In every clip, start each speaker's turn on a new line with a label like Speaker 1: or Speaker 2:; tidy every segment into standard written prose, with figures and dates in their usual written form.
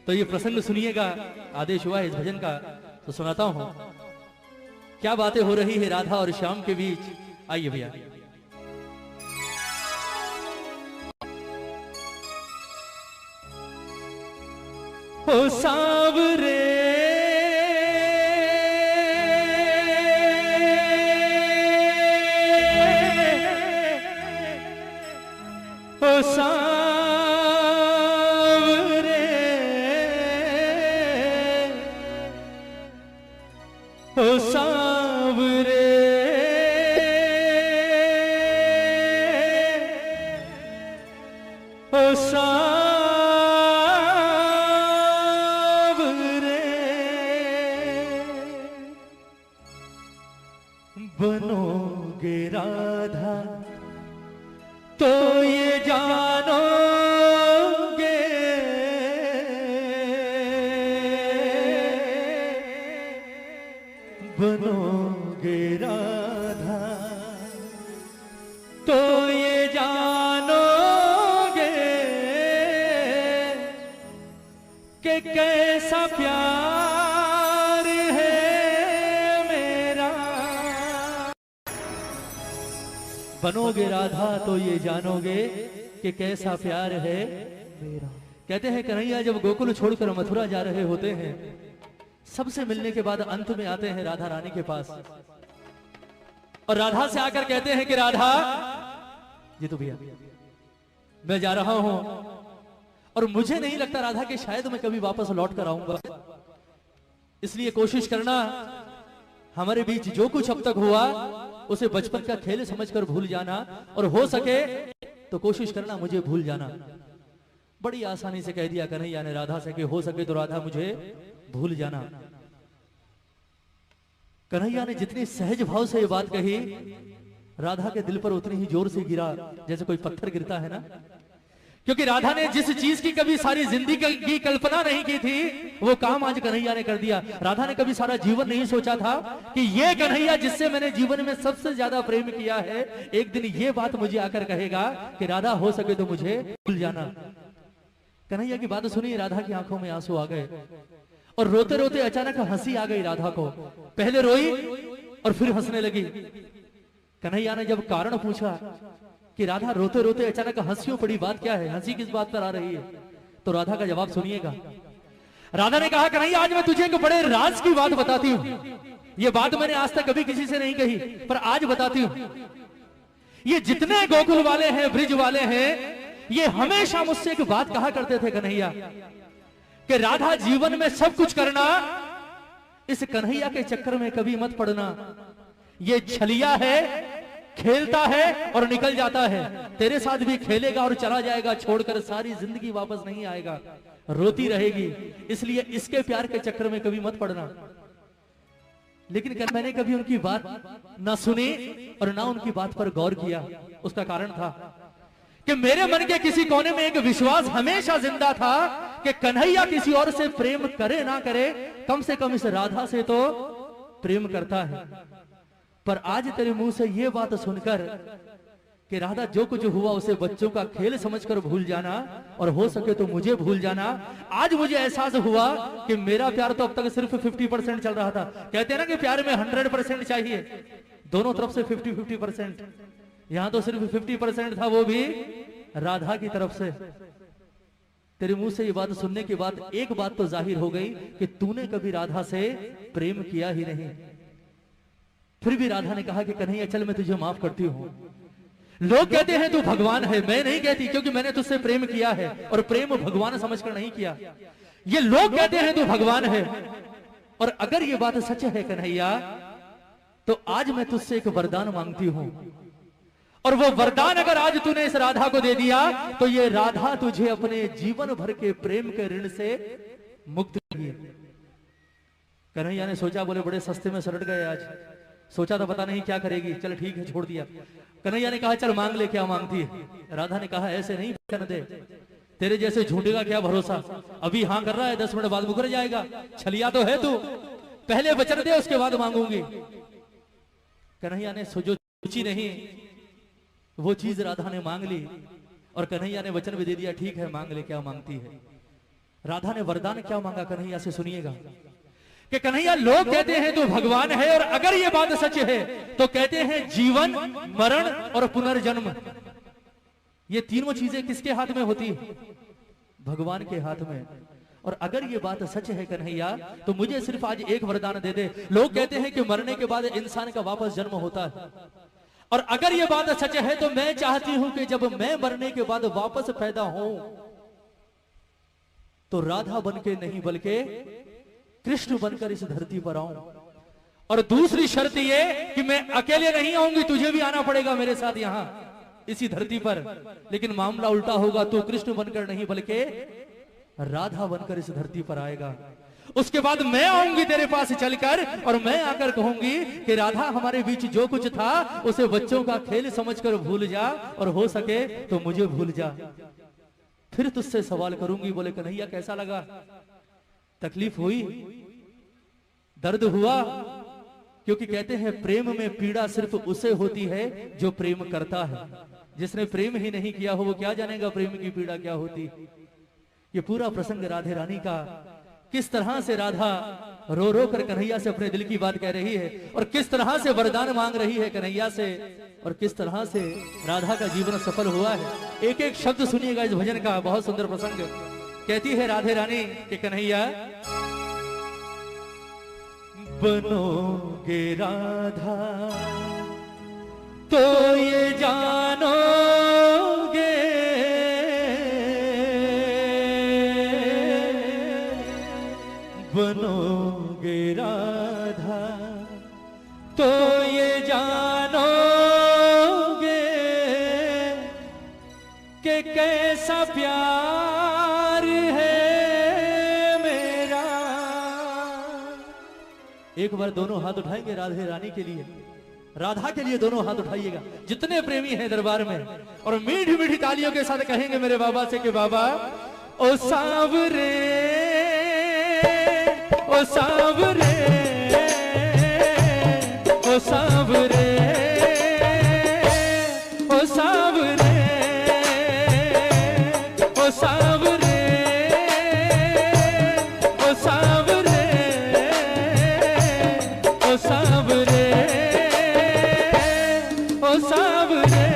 Speaker 1: तो ये प्रसंग सुनिएगा, आदेश हुआ है इस भजन का तो सुनाता हूं। क्या बातें हो रही है राधा और श्याम के बीच, आइए भैया। ओ सांवरे ओ सांवरे ओ सांवरे ओ सांवरे बनोगे राधा तो ये जानोगे बनोगे राधा तो ये जानोगे कि कैसा प्यार है मेरा। बनोगे राधा तो ये जानोगे कि कैसा प्यार है मेरा। कहते हैं कन्हैया जब गोकुल छोड़कर मथुरा जा रहे होते हैं, सबसे मिलने के बाद अंत में आते हैं राधा रानी के पास और राधा से आकर कहते हैं कि राधा जी तो भैया मैं जा रहा हूं और मुझे नहीं लगता राधा कि शायद मैं कभी वापस लौट कर आऊंगा, इसलिए कोशिश करना हमारे बीच जो कुछ अब तक हुआ उसे बचपन का खेल समझकर भूल जाना और हो सके तो कोशिश करना मुझे भूल जाना। बड़ी आसानी से कह दिया कन्हैया ने राधा से कि हो सके तो राधा मुझे भूल जाना। कन्हैया ने जितनी सहज भाव से ये बात कही, राधा के दिल पर उतनी ही जोर से गिरा जैसे कोई पत्थर गिरता है ना, क्योंकि राधा ने जिस चीज की कभी सारी जिंदगी की कल्पना नहीं की थी वो काम आज कन्हैया ने कर दिया। राधा ने कभी सारा जीवन नहीं सोचा था कि ये कन्हैया जिससे मैंने जीवन में सबसे ज्यादा प्रेम किया है, एक दिन ये बात मुझे आकर कहेगा कि राधा हो सके तो मुझे भूल जाना। कन्हैया की बात सुनी, राधा की आंखों में आंसू आ गए और रोते रोते अचानक हंसी आ गई राधा को। पहले रोई और फिर हंसने लगी। कन्हैया ने जब कारण पूछा कि राधा रोते रोते अचानक हंसियों पड़ी, बात क्या है, हंसी किस बात पर आ रही है, तो राधा का जवाब सुनिएगा। राधा ने कहा कन्हैया आज मैं तुझे एक बड़े राज की बात बताती हूं। ये बात मैंने आज तक कभी किसी से नहीं कही पर आज बताती हूं। ये जितने गोकुल वाले हैं, ब्रिज वाले हैं, ये हमेशा मुझसे एक बात कहा करते थे कन्हैया कि राधा जीवन में सब कुछ करना, इस कन्हैया के चक्कर में कभी मत पड़ना। ये छलिया है, खेलता है और निकल जाता है, तेरे साथ भी खेलेगा और चला जाएगा, छोड़कर सारी जिंदगी वापस नहीं आएगा, रोती रहेगी, इसलिए इसके प्यार के चक्कर में कभी मत पड़ना। लेकिन मैंने कभी उनकी बात ना सुनी और ना उनकी बात पर गौर किया। उसका कारण था कि मेरे मन के किसी कोने में एक विश्वास हमेशा जिंदा था कि कन्हैया किसी और से प्रेम करे ना करे, कम से कम इस राधा से तो प्रेम करता है। पर आज तेरे मुंह से ये बात सुनकर कि राधा जो कुछ हुआ उसे बच्चों का खेल समझकर भूल जाना और हो सके तो मुझे भूल जाना, आज मुझे एहसास हुआ कि मेरा प्यार तो अब तक सिर्फ 50% चल रहा था। कहते हैं ना कि प्यार में 100% चाहिए, दोनों तरफ से 50-50%, यहां तो सिर्फ 50% था, वो भी राधा की तरफ से। तेरे मुंह से ये बात सुनने के बाद एक बात तो जाहिर हो गई कि तूने कभी राधा से प्रेम किया ही नहीं। फिर भी राधा ने कहा कि कन्हैया चल मैं तुझे माफ करती हूं। लोग कहते हैं तू भगवान है, मैं नहीं कहती, क्योंकि मैंने तुझसे प्रेम किया है और प्रेम भगवान समझकर नहीं किया। ये लोग कहते हैं तू भगवान है, और अगर ये बात सच है कन्हैया तो आज मैं तुझसे एक वरदान मांगती हूं, और वो वरदान अगर आज तूने इस राधा को दे दिया तो ये राधा तुझे अपने जीवन भर के प्रेम के ऋण से मुक्त करेगी। कन्हैया ने सोचा, बोले बड़े सस्ते में सलट गए आज, सोचा था पता नहीं क्या करेगी, चल ठीक है छोड़ दिया। कन्हैया ने कहा चल मांग ले, क्या मांगती है। राधा ने कहा ऐसे नहीं वचन दे, तेरे जैसे झूठे का क्या भरोसा, अभी हाँ कर रहा है 10 मिनट बाद मुकर जाएगा, छलिया तो है तू, पहले वचन दे उसके बाद मांगूंगी। कन्हैया ने जो सोची नहीं वो चीज राधा ने मांग ली और कन्हैया ने वचन भी दे दिया, ठीक है मांग ले क्या मांगती है। राधा ने वरदान क्या मांगा कन्हैया से, सुनिएगा कि कन्हैया लोग कहते हैं तू भगवान है, और अगर ये बात सच है तो कहते हैं जीवन, मरण और पुनर्जन्म, ये तीनों चीजें किसके हाथ में होती? भगवान के हाथ में। और अगर ये बात सच है कन्हैया, तो मुझे सिर्फ आज एक वरदान दे दे। लोग कहते हैं कि मरने के बाद इंसान का वापस जन्म होता है, और अगर ये बात सच है तो मैं चाहती हूं कि जब मैं मरने के बाद वापस पैदा हूं तो राधा बनके नहीं बल्कि कृष्ण बनकर इस धरती पर आऊं। और दूसरी शर्त ये कि मैं अकेले नहीं आऊंगी, तुझे भी आना पड़ेगा मेरे साथ यहां इसी धरती पर। लेकिन मामला उल्टा होगा, तू कृष्ण बनकर नहीं बल्कि राधा बनकर इस धरती पर आएगा। उसके बाद मैं आऊंगी तेरे पास चलकर, और मैं आकर कहूंगी कि राधा हमारे बीच जो कुछ था उसे बच्चों का खेल समझकर भूल जा, और हो सके तो मुझे भूल जा। फिर तुझसे सवाल करूंगी। बोले कन्हैया कैसा लगा? तकलीफ हुई, दर्द हुआ? क्योंकि कहते हैं प्रेम में पीड़ा सिर्फ उसे होती है जो प्रेम करता है। जिसने प्रेम ही नहीं किया हो वो क्या जानेगा प्रेम की पीड़ा क्या होती। ये पूरा प्रसंग राधे रानी का, किस तरह से राधा रो रो कर कन्हैया से अपने दिल की बात कह रही है, और किस तरह से वरदान मांग रही है कन्हैया से, और किस तरह से राधा का जीवन सफल हुआ है। एक एक शब्द सुनिएगा इस भजन का, बहुत सुंदर प्रसंग। कहती है राधे रानी कि कन्हैया बनोगे राधा तो ये जानोगे, बनोगे राधा तो ये जानोगे कि कैसा प्यार है मेरा। एक बार दोनों हाथ उठाएंगे राधे रानी के लिए, राधा के लिए दोनों हाथ उठाइएगा जितने प्रेमी हैं दरबार में, और मीठी मीठी तालियों के साथ कहेंगे मेरे बाबा से कि बाबा ओ सांवरे, ओ सांवरे, ओ सांवरे, ओ सांवरे, ओ सांवरे, ओ सांवरे, ओ सांवरे, ओ सांवरे।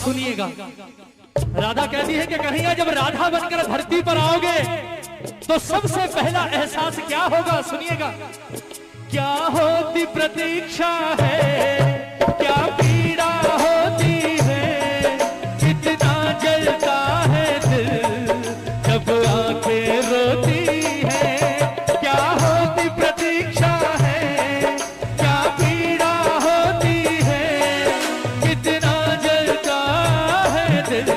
Speaker 1: सुनिएगा राधा कहती है कि कन्हैया जब राधा बनकर धरती पर आओगे तो सबसे पहला एहसास क्या होगा, सुनिएगा। क्या होती प्रतीक्षा है, क्या पीड़ा होती है, कितना जलता है दिल जब आंखें रोती है। क्या होती प्रतीक्षा है, क्या पीड़ा होती है, कितना जलता है दिल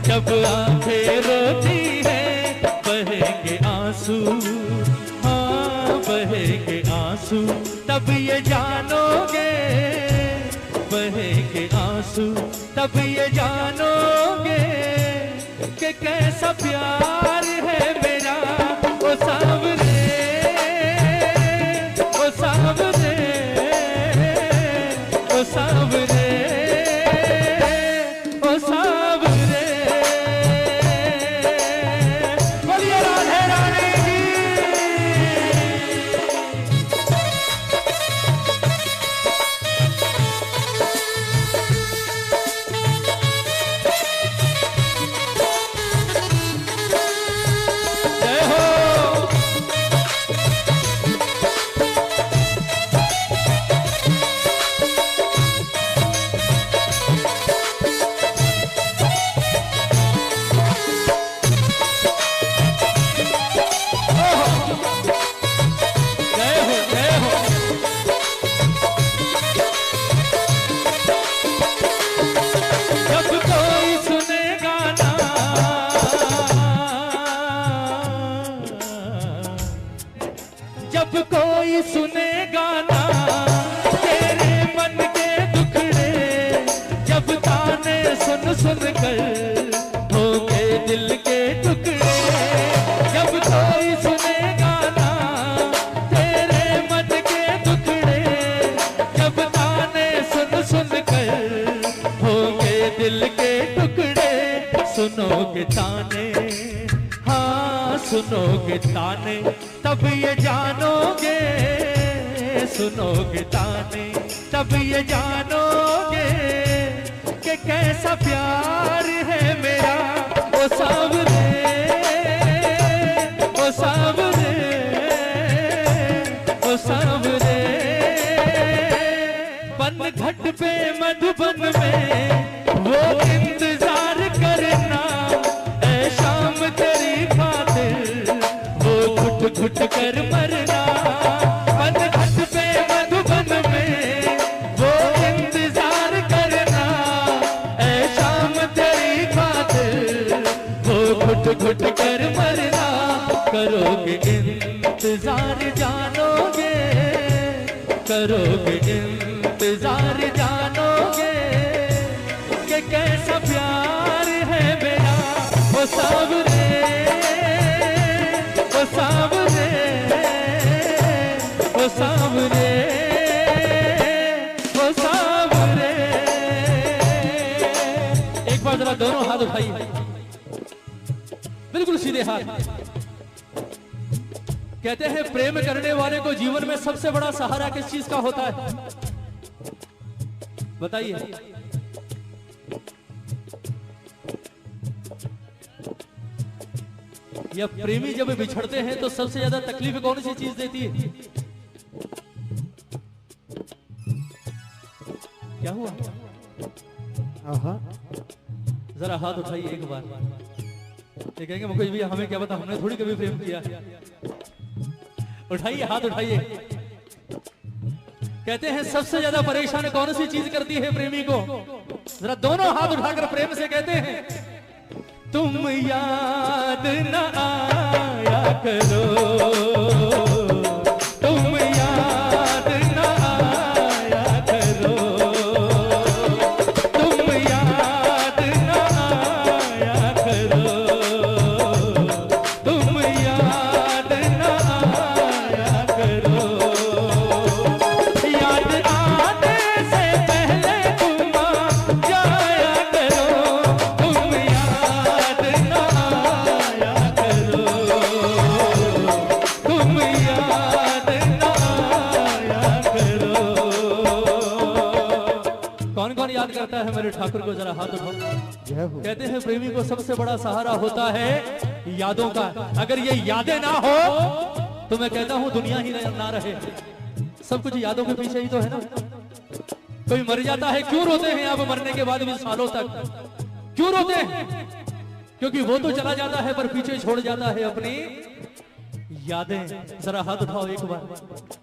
Speaker 1: जब आंखें रोती है। बहेंगे आंसू, हाँ बहेंगे आंसू, तब ये जानोगे, बहेंगे आंसू तब ये जानोगे कि कैसा प्यार है मेरा। ओ सांवरे, ओ सांवरे, ओ सांवरे, ओ सांवरे। बोलिए राधे रानी की। जब कोई सुने गाना तेरे मन के दुखड़े, जब ताने सुन सुन कर होंगे दिल के टुकड़े, जब कोई सुने गाना तेरे मन के दुखड़े, जब ताने सुन सुन कर होंगे दिल के टुकड़े। सुनोगे ताने, हाँ सुनोगे ताने, तब ये जानोगे, सुनोगे ताने तब ये जानोगे कि कैसा प्यार है मेरा। ओ सावरे, ओ सावरे, ओ सावरे। पनघट पे मधुबन में वो इंतजार करना, ऐ शाम तेरी खातिर वो घुट घुट कर मरना। पनघट पे मधुबन में वो इंतजार करना, ऐ शाम तेरी खातिर वो घुट घुट कर मरना। करोगे इंतजार जानोगे, करोगे इंतजार जानोगे कि कैसा प्यार है मेरा। वो सावरे, वो सावरे, वो सावरे, वो सावरे। एक बार जरा दोनों हाथ उठाइए, बिल्कुल सीधे हाथ। कहते हैं प्रेम करने वाले को जीवन में सबसे बड़ा सहारा किस चीज का होता है, बताइए। या प्रेमी जब बिछड़ते हैं तो सबसे ज्यादा तकलीफ कौन सी चीज देती है? क्या हुआ? जरा हाथ उठाइए एक बार। ये कहेंगे मुकेश भैया हमें क्या पता, हमने थोड़ी कभी प्रेम किया। उठाइए हाथ उठाइए। कहते हैं सबसे ज्यादा परेशान कौन सी चीज करती है प्रेमी को? जरा दोनों हाथ उठाकर प्रेम से कहते हैं, तुम याद न आया करो, तुम याद न आया करो, तुम याद न आया करो, तुम याद न आया करो। याद आने से पहले तुम आ जाया करो, तुम याद न आया करो, तुम याद न आया करो। कौन कौन याद करता है मेरे ठाकुर को? जरा हाथ उठाओ। कहते हैं प्रेमी को सबसे बड़ा सहारा होता है यादों का। अगर ये यादें ना हो तो मैं कहता हूं दुनिया ही ना रहे। सब कुछ यादों के पीछे ही तो है ना। कोई मर जाता है, क्यों रोते हैं आप मरने के बाद भी सालों तक? क्यों रोते हैं? क्योंकि वो तो चला जाता है पर पीछे छोड़ जाता है अपनी यादें। जरा हाथ उठाओ एक बार,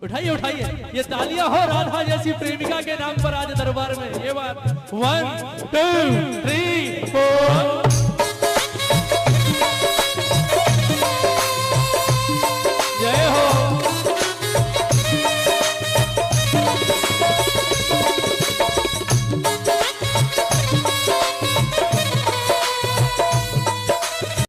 Speaker 1: उठाइए उठाइए। ये तालियां हो राधा जैसी प्रेमिका के नाम पर आज दरबार में। ये बात 1 2 3 4